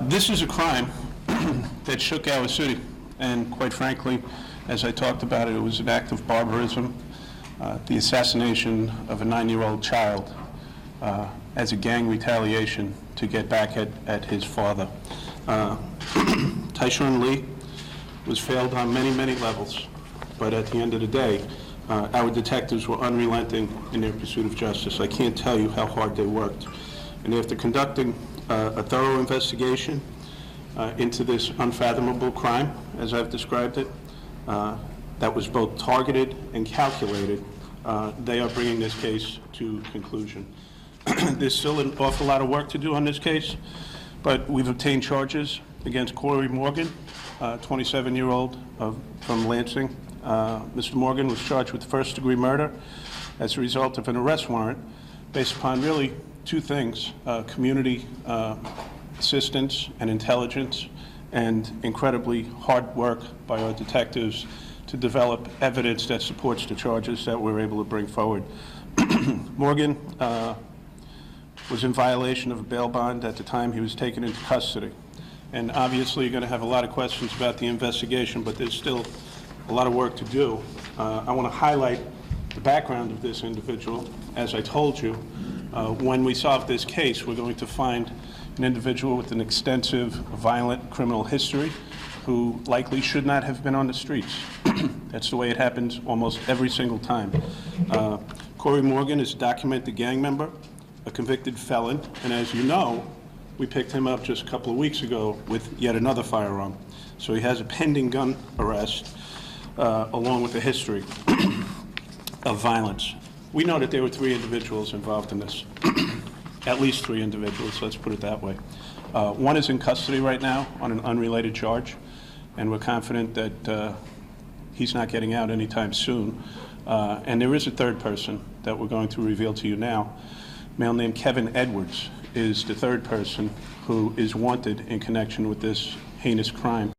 This is a crime that shook our city, and quite frankly, as I talked about it, it was an act of barbarism, the assassination of a 9-year-old child as a gang retaliation to get back at his father. Tyshawn Lee was failed on many, many levels, but at the end of the day, our detectives were unrelenting in their pursuit of justice. I can't tell you how hard they worked. And after conducting a thorough investigation into this unfathomable crime, as I've described it, that was both targeted and calculated, they are bringing this case to conclusion. There's still an awful lot of work to do on this case, but we've obtained charges against Corey Morgan, 27-year-old from Lansing. Mr. Morgan was charged with first-degree murder as a result of an arrest warrant based upon really two things: community assistance and intelligence, and incredibly hard work by our detectives to develop evidence that supports the charges that we're able to bring forward. Morgan was in violation of a bail bond at the time he was taken into custody. And obviously, you're going to have a lot of questions about the investigation, but there's still a lot of work to do. I want to highlight the background of this individual. As I told you, when we solve this case, we're going to find an individual with an extensive violent criminal history who likely should not have been on the streets. That's the way it happens almost every single time. Corey Morgan is a documented gang member, a convicted felon, and as you know, we picked him up just a couple of weeks ago with yet another firearm. So he has a pending gun arrest, along with a history of violence. We know that there were 3 individuals involved in this, at least 3 individuals, let's put it that way. One is in custody right now on an unrelated charge, and we're confident that he's not getting out anytime soon. And there is a 3rd person that we're going to reveal to you now. A male named Kevin Edwards is the 3rd person who is wanted in connection with this heinous crime.